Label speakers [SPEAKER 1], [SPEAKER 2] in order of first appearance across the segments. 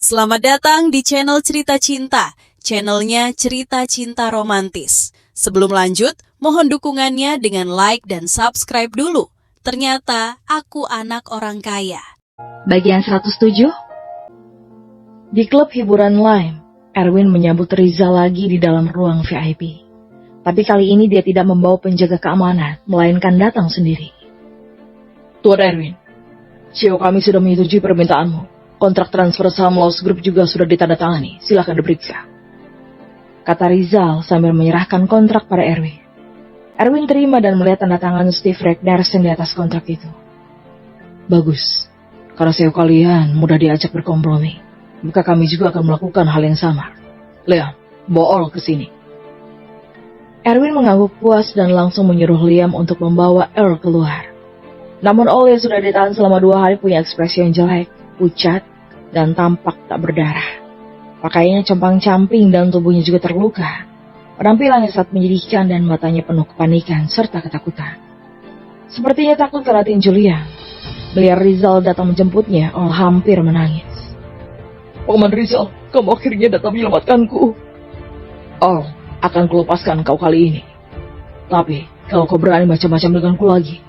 [SPEAKER 1] Selamat datang di channel Cerita Cinta, channelnya Cerita Cinta Romantis. Sebelum lanjut, mohon dukungannya dengan like dan subscribe dulu. Ternyata aku anak orang kaya.
[SPEAKER 2] Bagian 107. Di klub hiburan Lime, Erwin menyambut Riza lagi di dalam ruang VIP. Tapi kali ini dia tidak membawa penjaga keamanan, melainkan datang sendiri. Tuan Erwin, CEO kami sudah menyetujui permintaanmu. Kontrak transfer saham Lost Group juga sudah ditandatangani. Silakan diperiksa, kata Rizal sambil menyerahkan kontrak pada Erwin. Erwin terima dan melihat tanda tangan Steve Ragnarsson di atas kontrak itu. Bagus, karena CEO kalian mudah diajak berkompromi. Maka kami juga akan melakukan hal yang sama. Liam, bawa Earl ke sini. Erwin mengangguk puas dan langsung menyuruh Liam untuk membawa Earl keluar. Namun Earl yang sudah ditahan selama 2 hari punya ekspresi yang jelek, pucat, dan tampak tak berdarah. Pakaiannya compang-camping dan tubuhnya juga terluka. Penampilannya sangat menyedihkan dan matanya penuh kepanikan serta ketakutan. Sepertinya takut karena tinju Liam. Melihat Rizal datang menjemputnya, Earl hampir menangis. Paman Rizal, kamu akhirnya datang menyelamatkanku. Earl, akan kulepaskan kau kali ini. Tapi, kalau kau berani macam-macam denganku lagi,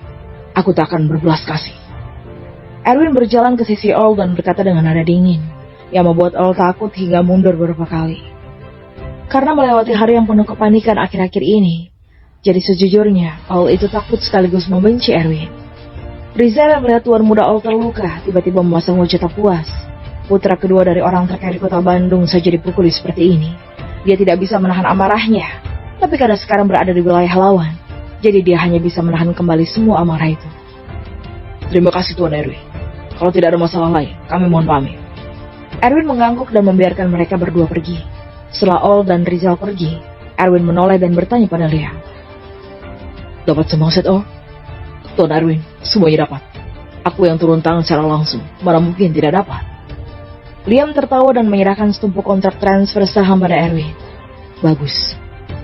[SPEAKER 2] aku tak akan berbelas kasih. Erwin berjalan ke sisi Earl dan berkata dengan nada dingin, yang membuat Earl takut hingga mundur beberapa kali. Karena melewati hari yang penuh kepanikan akhir-akhir ini, jadi sejujurnya Earl itu takut sekaligus membenci Erwin. Riza yang melihat tuan muda Earl terluka, tiba-tiba memasang wajah tak puas. Putra kedua dari orang terkaya di kota Bandung saja dipukuli seperti ini. Dia tidak bisa menahan amarahnya, tapi karena sekarang berada di wilayah lawan, jadi dia hanya bisa menahan kembali semua amarah itu. Terima kasih Tuan Erwin. Kalau tidak ada masalah lain, kami mohon pamit. Erwin mengangguk dan membiarkan mereka berdua pergi. Setelah Earl dan Rizal pergi, Erwin menoleh dan bertanya pada Liam. Dapat semua set Earl? Tuan Erwin, semuanya dapat. Aku yang turun tangan secara langsung, mana mungkin tidak dapat. Liam tertawa dan menyerahkan setumpuk kontrak transfer saham pada Erwin. Bagus,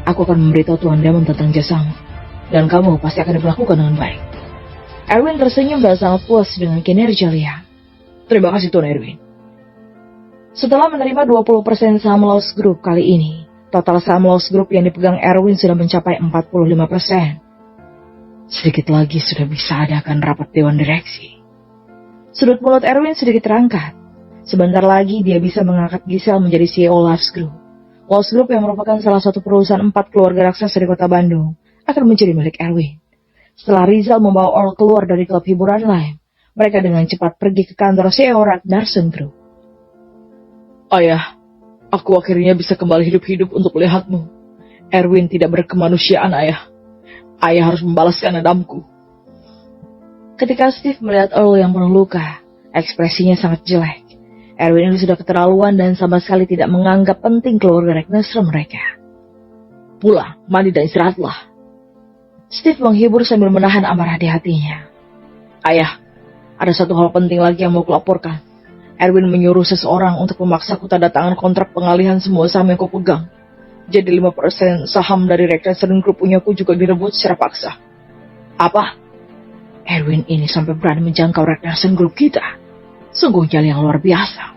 [SPEAKER 2] aku akan memberitahu Tuan Damon tentang jasamu, dan kamu pasti akan diperlakukan dengan baik. Erwin tersenyum dan sangat puas dengan kinerja Liam. Terima kasih Tuan Erwin. Setelah menerima 20% saham Lost Group kali ini, total saham Lost Group yang dipegang Erwin sudah mencapai 45%. Sedikit lagi sudah bisa adakan rapat dewan direksi. Sudut mulut Erwin sedikit terangkat. Sebentar lagi dia bisa mengangkat Giselle menjadi CEO Lost Group. Lost Group yang merupakan salah satu perusahaan 4 keluarga raksasa di kota Bandung akan menjadi milik Erwin. Setelah Rizal membawa Earl keluar dari klub hiburan Lime, mereka dengan cepat pergi ke kantor CEO Ragnarsson Group. Ayah, aku akhirnya bisa kembali hidup-hidup untuk melihatmu. Erwin tidak berkemanusiaan, Ayah. Ayah harus membalaskan dendamku. Ketika Steve melihat Earl yang penuh luka, ekspresinya sangat jelek. Erwin ini sudah keterlaluan dan sama sekali tidak menganggap penting keluarga Ragnarsson mereka. Pulang, mandi dan istirahatlah. Steve menghibur sambil menahan amarah di hatinya. Ayah, ada satu hal penting lagi yang mau kulaporkan. Erwin menyuruh seseorang untuk memaksaku tanda tangan kontrak pengalihan semua saham yang kau pegang. Jadi 5% saham dari Ragnarsson Group punyaku juga direbut secara paksa. Apa? Erwin ini sampai berani menjangkau Ragnarsson Group kita. Sungguh nyali yang luar biasa.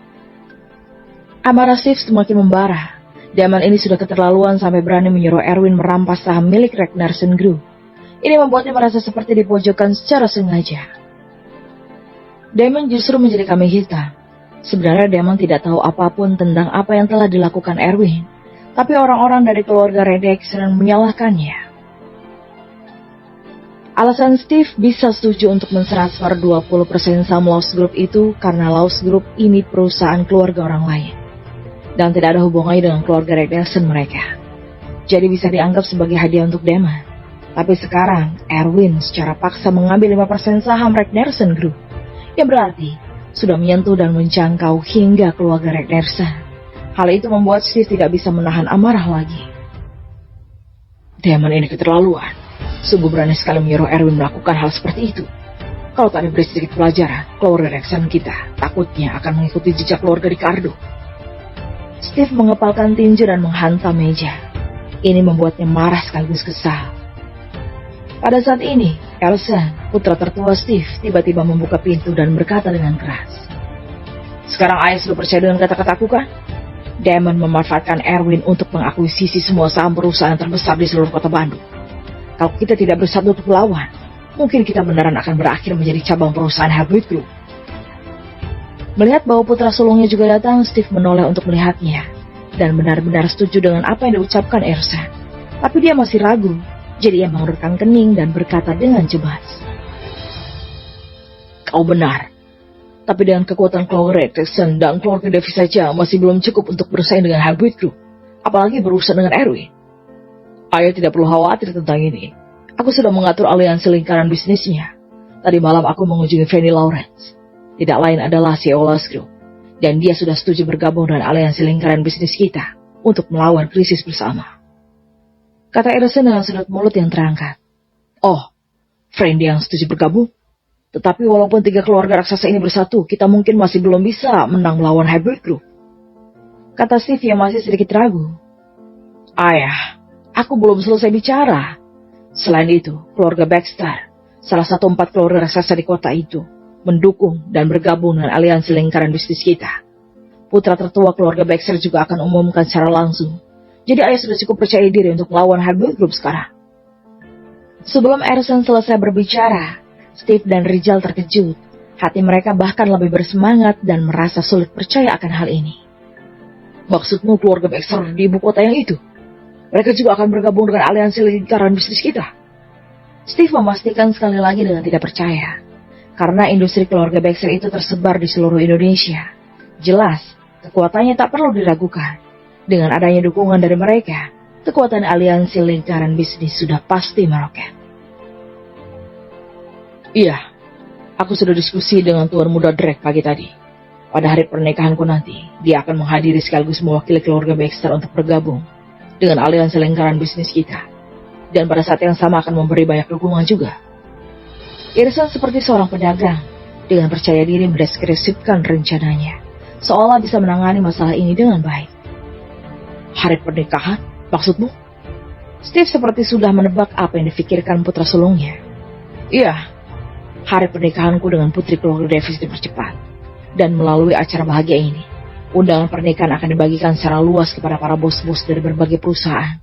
[SPEAKER 2] Amarah Steve semakin membara. Damon ini sudah keterlaluan sampai berani menyuruh Erwin merampas saham milik Ragnarsson Group. Ini membuatnya merasa seperti dipojokkan secara sengaja. Damon justru menjadi kambing hitam. Sebenarnya Damon tidak tahu apapun tentang apa yang telah dilakukan Erwin. Tapi orang-orang dari keluarga Ragnarsson menyalahkannya. Alasan Steve bisa setuju untuk mentransfer 20% saham Lost Group itu karena Lost Group ini perusahaan keluarga orang lain. Dan tidak ada hubungannya dengan keluarga Ragnarsson mereka. Jadi bisa dianggap sebagai hadiah untuk Damon. Tapi sekarang, Erwin secara paksa mengambil 5% saham Ragnarsson Group. Yang berarti, sudah menyentuh dan menjangkau hingga keluarga Ragnarsson. Hal itu membuat Steve tidak bisa menahan amarah lagi. Damon ini keterlaluan. Sungguh berani sekali menyuruh Erwin melakukan hal seperti itu. Kalau tak diberi sedikit pelajaran, keluarga Ragnarsson kita takutnya akan mengikuti jejak keluarga Ricardo. Steve mengepalkan tinju dan menghantam meja. Ini membuatnya marah sekaligus kesal. Pada saat ini, Elsa, putra tertua Steve, tiba-tiba membuka pintu dan berkata dengan keras. Sekarang ayah sudah percaya dengan kata-kataku kan? Damon memanfaatkan Erwin untuk mengakuisisi semua saham perusahaan terbesar di seluruh kota Bandung. Kalau kita tidak bersatu untuk melawan, mungkin kita beneran akan berakhir menjadi cabang perusahaan Hybrid Group. Melihat bahwa putra sulungnya juga datang, Steve menoleh untuk melihatnya dan benar-benar setuju dengan apa yang diucapkan Ersan. Tapi dia masih ragu, jadi ia mengerutkan kening dan berkata dengan cemas. Kau benar. Tapi dengan kekuatan keluarga Erikson dan keluarga Davis saja masih belum cukup untuk bersaing dengan Hybrid Group, apalagi berurusan dengan Erwin. Ayah tidak perlu khawatir tentang ini. Aku sudah mengatur aliansi lingkaran bisnisnya. Tadi malam aku mengunjungi Fanny Lawrence. Tidak lain adalah CEO Lost Group. Dan dia sudah setuju bergabung dengan aliansi lingkaran bisnis kita untuk melawan krisis bersama. Kata Erikson dengan sudut mulut yang terangkat. Oh, Fanny yang setuju bergabung? Tetapi walaupun 3 keluarga raksasa ini bersatu, kita mungkin masih belum bisa menang melawan Hybrid Group. Kata Steve yang masih sedikit ragu. Ayah, aku belum selesai bicara. Selain itu, keluarga Baxter, salah satu 4 keluarga raksasa di kota itu, mendukung dan bergabung dengan aliansi lingkaran bisnis kita. Putra tertua keluarga Baxter juga akan umumkan secara langsung. Jadi ayah sudah cukup percaya diri untuk melawan Hybrid Group sekarang. Sebelum Erikson selesai berbicara, Steve dan Rizal terkejut. Hati mereka bahkan lebih bersemangat dan merasa sulit percaya akan hal ini. Maksudmu keluarga Baxter di ibu kota yang itu? Mereka juga akan bergabung dengan aliansi lingkaran bisnis kita? Steve memastikan sekali lagi dengan tidak percaya. Karena industri keluarga Baxter itu tersebar di seluruh Indonesia. Jelas, kekuatannya tak perlu diragukan. Dengan adanya dukungan dari mereka, kekuatan aliansi lingkaran bisnis sudah pasti meroket. Iya, aku sudah diskusi dengan Tuan Muda Drake pagi tadi. Pada hari pernikahanku nanti, dia akan menghadiri sekaligus mewakili keluarga Baxter untuk bergabung dengan aliansi lingkaran bisnis kita. Dan pada saat yang sama akan memberi banyak dukungan juga. Erikson seperti seorang pedagang, dengan percaya diri mendeskripsikan rencananya, seolah bisa menangani masalah ini dengan baik. Hari pernikahan, maksudmu? Steve seperti sudah menebak apa yang difikirkan putra sulungnya. Iya. Hari pernikahanku dengan putri keluarga Davis dipercepat. Dan melalui acara bahagia ini, undangan pernikahan akan dibagikan secara luas kepada para bos-bos dari berbagai perusahaan.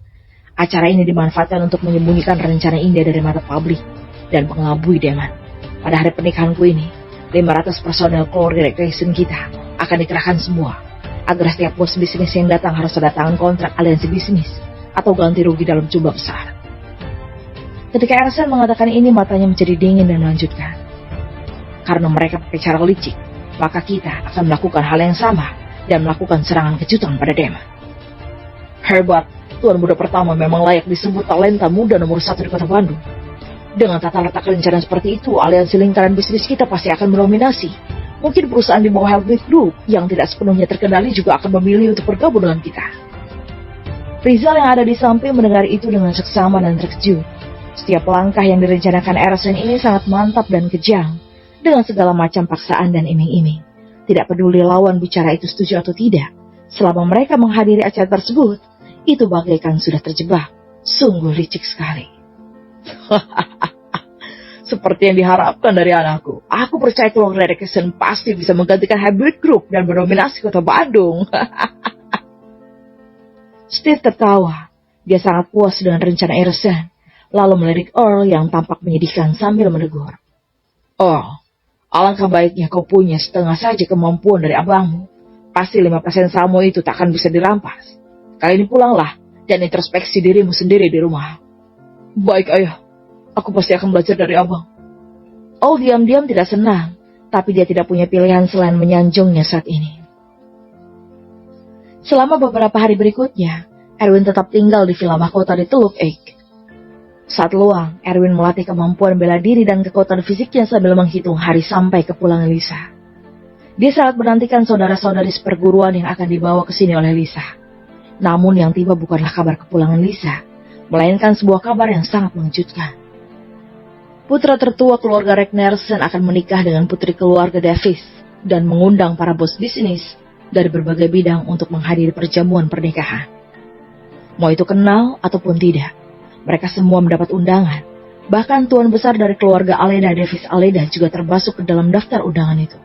[SPEAKER 2] Acara ini dimanfaatkan untuk menyembunyikan rencana indah dari mata publik dan pengelabui Damon. Pada hari pernikahanku ini, 500 personel keluarga Erikson kita akan dikerahkan semua, agar setiap bos bisnis yang datang harus tanda tangan kontrak aliansi bisnis atau ganti rugi dalam jumlah besar. Ketika Erikson mengatakan ini, matanya menjadi dingin dan melanjutkan. Karena mereka pakai cara licik, maka kita akan melakukan hal yang sama dan melakukan serangan kejutan pada Damon. Hebat, Tuan Muda pertama memang layak disebut talenta muda nomor 1 di kota Bandung. Dengan tata letak rencana seperti itu, aliansi lingkaran bisnis kita pasti akan mendominasi. Mungkin perusahaan di bawah Hybrid Group yang tidak sepenuhnya terkendali juga akan memilih untuk bergabung dengan kita. Rizal yang ada di samping mendengar itu dengan seksama dan terkejut. Setiap langkah yang direncanakan Erikson ini sangat mantap dan kejam, dengan segala macam paksaan dan iming-iming. Tidak peduli lawan bicara itu setuju atau tidak, selama mereka menghadiri acara tersebut, itu bagaikan sudah terjebak. Sungguh licik sekali. Seperti yang diharapkan dari anakku, aku percaya keluarga Erikson pasti bisa menggantikan Hybrid Group dan mendominasi kota Bandung. Steve tertawa. Dia sangat puas dengan rencana Erikson. Lalu melirik Earl yang tampak menyedihkan sambil menegur. Oh, alangkah baiknya kau punya setengah saja kemampuan dari abangmu. Pasti 5% sahamu itu tak akan bisa dirampas. Kali ini pulanglah dan introspeksi dirimu sendiri di rumah. Baik ayah, aku pasti akan belajar dari abang. Earl diam-diam tidak senang, tapi dia tidak punya pilihan selain menyanjungnya saat ini. Selama beberapa hari berikutnya, Erwin tetap tinggal di villa mahkota di Teluk Egg. Saat luang, Erwin melatih kemampuan bela diri dan kekuatan fisiknya sambil menghitung hari sampai kepulangan Lisa. Dia sangat menantikan saudara-saudari seperguruan yang akan dibawa ke sini oleh Lisa. Namun yang tiba bukanlah kabar kepulangan Lisa, melainkan sebuah kabar yang sangat mengejutkan. Putra tertua keluarga Ragnarsson akan menikah dengan putri keluarga Davis dan mengundang para bos bisnis dari berbagai bidang untuk menghadiri perjamuan pernikahan. Mau itu kenal ataupun tidak, mereka semua mendapat undangan. Bahkan tuan besar dari keluarga Aleda, Davis Aleda, juga termasuk ke dalam daftar undangan itu.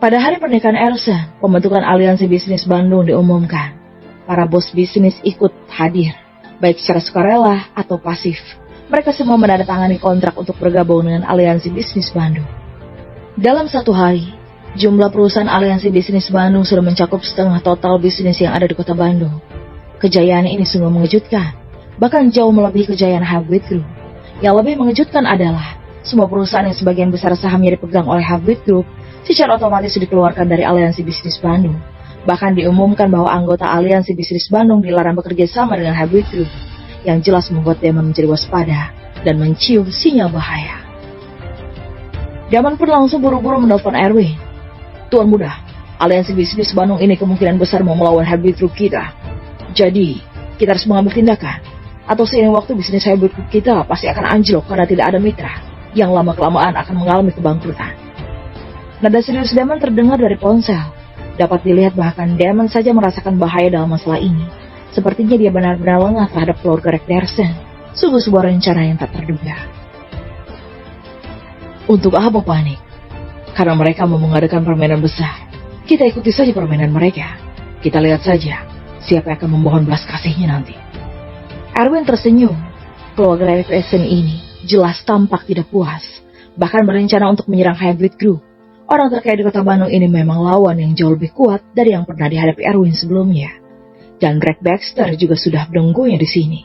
[SPEAKER 2] Pada hari pernikahan Ersen, pembentukan aliansi bisnis Bandung diumumkan. Para bos bisnis ikut hadir, baik secara sukarela atau pasif. Mereka semua menandatangani kontrak untuk bergabung dengan aliansi bisnis Bandung. Dalam satu hari, jumlah perusahaan aliansi bisnis Bandung sudah mencakup setengah total bisnis yang ada di kota Bandung. Kejayaan ini sungguh mengejutkan, bahkan jauh melebihi kejayaan Hybrid Group. Yang lebih mengejutkan adalah, semua perusahaan yang sebagian besar sahamnya dipegang oleh Hybrid Group secara otomatis dikeluarkan dari aliansi bisnis Bandung. Bahkan diumumkan bahwa anggota aliansi bisnis Bandung dilarang bekerja sama dengan Hybrid Group, yang jelas membuat Damon menjadi waspada dan mencium sinyal bahaya. Damon pun langsung buru-buru menelpon Erwin. Tuan muda, aliansi bisnis Bandung ini kemungkinan besar mau melawan Hybrid Group kita. Jadi, kita harus mengambil tindakan. Atau seiring waktu bisnis Hybrid Group kita pasti akan anjlok karena tidak ada mitra, yang lama-kelamaan akan mengalami kebangkrutan. Nada serius Damon terdengar dari ponsel. Dapat dilihat bahkan Damon saja merasakan bahaya dalam masalah ini. Sepertinya dia benar-benar lengah terhadap keluarga Rekdersen. Sungguh sebuah rencana yang tak terduga. Untuk apa panik? Karena mereka mau mengadakan permainan besar. Kita ikuti saja permainan mereka. Kita lihat saja siapa yang akan memohon belas kasihnya nanti. Erwin tersenyum. Keluarga Rekdersen ini jelas tampak tidak puas. Bahkan berencana untuk menyerang Hybrid Group. Orang terkaya di kota Bandung ini memang lawan yang jauh lebih kuat dari yang pernah dihadapi Erwin sebelumnya. Dan Greg Baxter juga sudah berdenggunya di sini.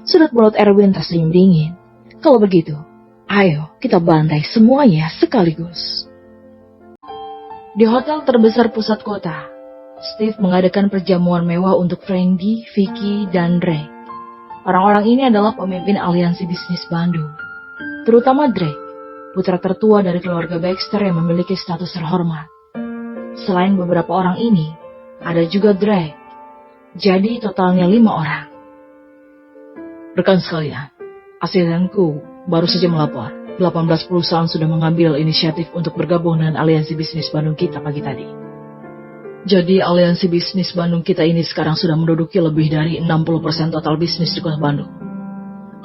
[SPEAKER 2] Sudut mulut Erwin tersenyum dingin. Kalau begitu, ayo kita bantai semuanya sekaligus. Di hotel terbesar pusat kota, Steve mengadakan perjamuan mewah untuk Frankie, Vicky, dan Drake. Orang-orang ini adalah pemimpin aliansi bisnis Bandung. Terutama Drake, putra tertua dari keluarga Baxter yang memiliki status terhormat. Selain beberapa orang ini, ada juga Drake. Jadi totalnya 5 orang. Rekan sekalian, asistenku baru saja melapor. 18 perusahaan sudah mengambil inisiatif untuk bergabung dengan aliansi bisnis Bandung kita pagi tadi. Jadi aliansi bisnis Bandung kita ini sekarang sudah menduduki lebih dari 60% total bisnis di kota Bandung.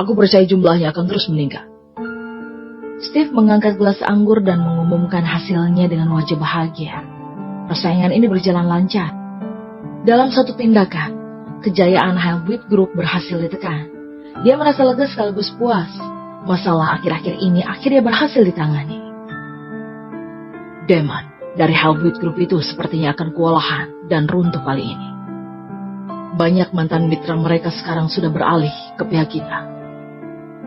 [SPEAKER 2] Aku percaya jumlahnya akan terus meningkat. Steve mengangkat gelas anggur dan mengumumkan hasilnya dengan wajah bahagia. Persaingan ini berjalan lancar. Dalam satu tindakan, kejayaan Hybrid Group berhasil ditekan. Dia merasa lega sekaligus puas. Masalah akhir-akhir ini akhirnya berhasil ditangani. Damon dari Hybrid Group itu sepertinya akan kewalahan dan runtuh kali ini. Banyak mantan mitra mereka sekarang sudah beralih ke pihak kita.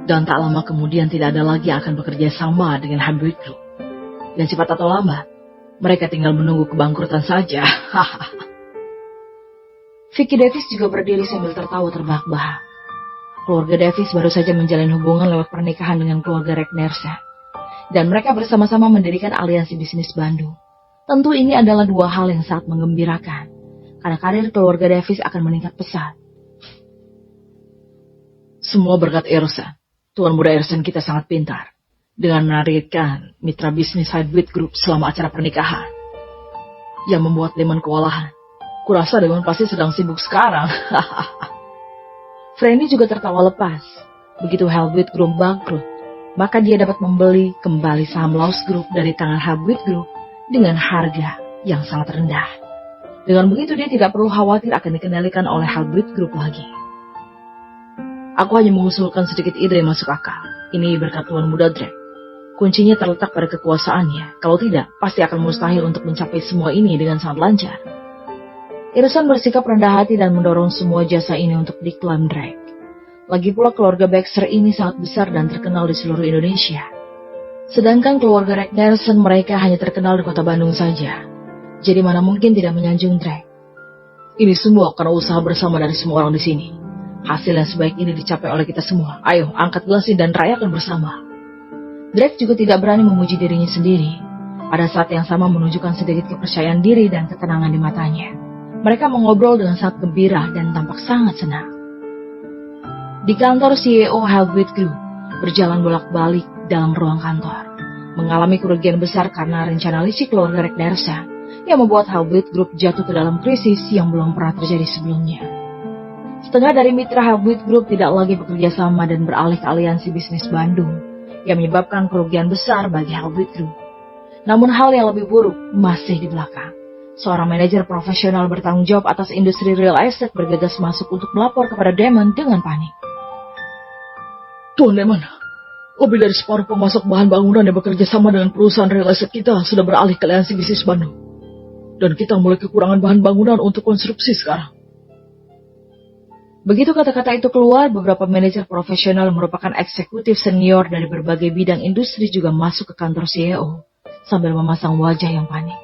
[SPEAKER 2] Dan tak lama kemudian tidak ada lagi yang akan bekerja sama dengan Hybrid Group. Dan cepat atau lambat, mereka tinggal menunggu kebangkrutan saja. Vicky Davis juga berdiri sambil tertawa terbahak-bahak. Keluarga Davis baru saja menjalin hubungan lewat pernikahan dengan keluarga Rekdersen. Dan mereka bersama-sama mendirikan aliansi bisnis Bandung. Tentu ini adalah dua hal yang sangat menggembirakan. Karena karir keluarga Davis akan meningkat pesat. Semua berkat Ersen. Tuan muda Ersen kita sangat pintar. Dengan menargetkan mitra bisnis Hybrid Group selama acara pernikahan. Yang membuat Damon kewalahan. Kurasa Damon pasti sedang sibuk sekarang. Franny juga tertawa lepas. Begitu Hybrid Group bangkrut, maka dia dapat membeli kembali saham Lowe's Group dari tangan Hybrid Group dengan harga yang sangat rendah. Dengan begitu dia tidak perlu khawatir akan dikendalikan oleh Hybrid Group lagi. Aku hanya mengusulkan sedikit ide yang masuk akal. Ini berkat tuan muda Drake. Kuncinya terletak pada kekuasaannya. Kalau tidak, pasti akan mustahil untuk mencapai semua ini dengan sangat lancar. Ersen bersikap rendah hati dan mendorong semua jasa ini untuk diklaim Drake. Lagi pula keluarga Baxter ini sangat besar dan terkenal di seluruh Indonesia. Sedangkan keluarga Rekdersen mereka hanya terkenal di kota Bandung saja. Jadi mana mungkin tidak menyanjung Drake. Ini semua karena usaha bersama dari semua orang di sini. Hasil yang sebaik ini dicapai oleh kita semua. Ayo, angkat gelas dan rayakan bersama. Drake juga tidak berani memuji dirinya sendiri. Pada saat yang sama menunjukkan sedikit kepercayaan diri dan ketenangan di matanya. Mereka mengobrol dengan sangat gembira dan tampak sangat senang. Di kantor CEO Hybrid Group, berjalan bolak-balik dalam ruang kantor. Mengalami kerugian besar karena rencana licik keluarga Rekdersen yang membuat Hybrid Group jatuh ke dalam krisis yang belum pernah terjadi sebelumnya. Setengah dari mitra Hybrid Group tidak lagi bekerja sama dan beralih ke aliansi bisnis Bandung, yang menyebabkan kerugian besar bagi Hybrid Group. Namun hal yang lebih buruk masih di belakang. Seorang manajer profesional bertanggung jawab atas industri real estate bergegas masuk untuk melapor kepada Damon dengan panik.
[SPEAKER 3] Tuan Damon, lebih dari separuh pemasok bahan bangunan yang bekerja sama dengan perusahaan real estate kita sudah beralih ke aliansi bisnis Bandung. Dan kita mulai kekurangan bahan bangunan untuk konstruksi sekarang.
[SPEAKER 2] Begitu kata-kata itu keluar, beberapa manajer profesional yang merupakan eksekutif senior dari berbagai bidang industri juga masuk ke kantor CEO sambil memasang wajah yang panik.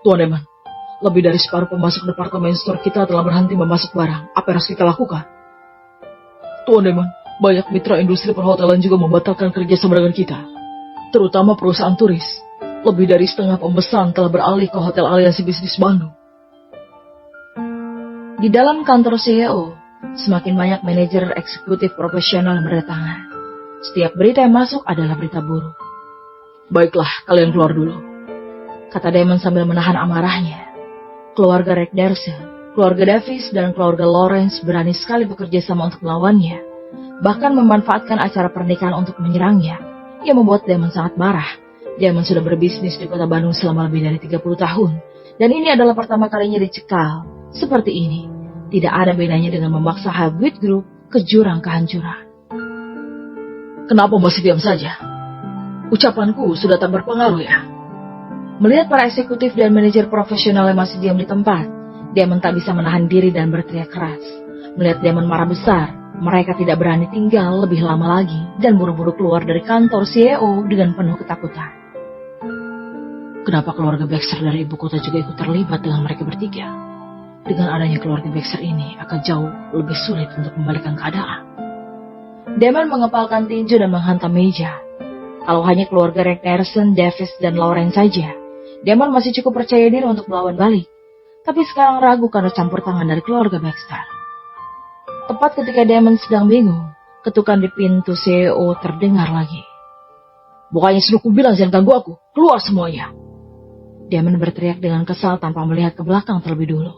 [SPEAKER 3] Tuan Damon, lebih dari separuh pemasok departemen store kita telah berhenti memasok barang. Apa yang harus kita lakukan? Tuan Damon, banyak mitra industri perhotelan juga membatalkan kerjasama dengan kita, terutama perusahaan turis. Lebih dari setengah pemesan telah beralih ke hotel aliansi bisnis Bandung.
[SPEAKER 2] Di dalam kantor CEO, semakin banyak manajer eksekutif profesional berdatangan. Setiap berita yang masuk adalah berita buruk.
[SPEAKER 3] Baiklah, kalian keluar dulu,
[SPEAKER 2] kata Damon sambil menahan amarahnya. Keluarga Rekdersen, keluarga Davis, dan keluarga Lawrence berani sekali bekerja sama untuk melawannya, bahkan memanfaatkan acara pernikahan untuk menyerangnya. Ia membuat Damon sangat marah. Damon sudah berbisnis di kota Bandung selama lebih dari 30 tahun, dan ini adalah pertama kalinya dicekal. Seperti ini, tidak ada bedanya dengan memaksa Hybrid Group ke jurang kehancuran.
[SPEAKER 3] Kenapa masih diam saja? Ucapanku sudah tak berpengaruh ya?
[SPEAKER 2] Melihat para eksekutif dan manajer profesional yang masih diam di tempat, Damon tak bisa menahan diri dan berteriak keras. Melihat Damon marah besar, mereka tidak berani tinggal lebih lama lagi dan buru-buru keluar dari kantor CEO dengan penuh ketakutan.
[SPEAKER 3] Kenapa keluarga Baxter dari ibu kota juga ikut terlibat dengan mereka bertiga? Dengan adanya keluarga Baxter ini akan jauh lebih sulit untuk membalikkan keadaan.
[SPEAKER 2] Damon mengepalkan tinju dan menghantam meja. Kalau hanya keluarga Rekdersen, Davis, dan Lawrence saja, Damon masih cukup percaya diri untuk melawan balik. Tapi sekarang ragu karena campur tangan dari keluarga Baxter. Tepat ketika Damon sedang bingung, ketukan di pintu CEO terdengar lagi.
[SPEAKER 3] Bukannya suruh ku bilang jangan ganggu aku, keluar semuanya.
[SPEAKER 2] Damon berteriak dengan kesal tanpa melihat ke belakang terlebih dulu.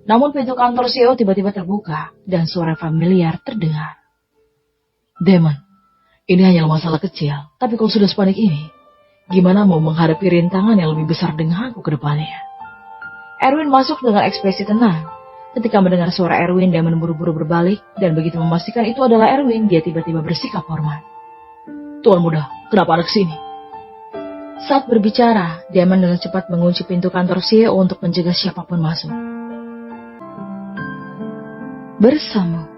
[SPEAKER 2] Namun pintu kantor CEO tiba-tiba terbuka dan suara familiar terdengar.
[SPEAKER 3] Damon, ini hanyalah masalah kecil, tapi kalau sudah sepanik ini, gimana mau menghadapi rintangan yang lebih besar denganku ke depannya?
[SPEAKER 2] Erwin masuk dengan ekspresi tenang. Ketika mendengar suara Erwin, Damon buru-buru berbalik, dan begitu memastikan itu adalah Erwin, dia tiba-tiba bersikap hormat.
[SPEAKER 3] Tuan muda, kenapa ada kesini?
[SPEAKER 2] Saat berbicara, Damon dengan cepat mengunci pintu kantor CEO untuk mencegah siapapun masuk. Bersama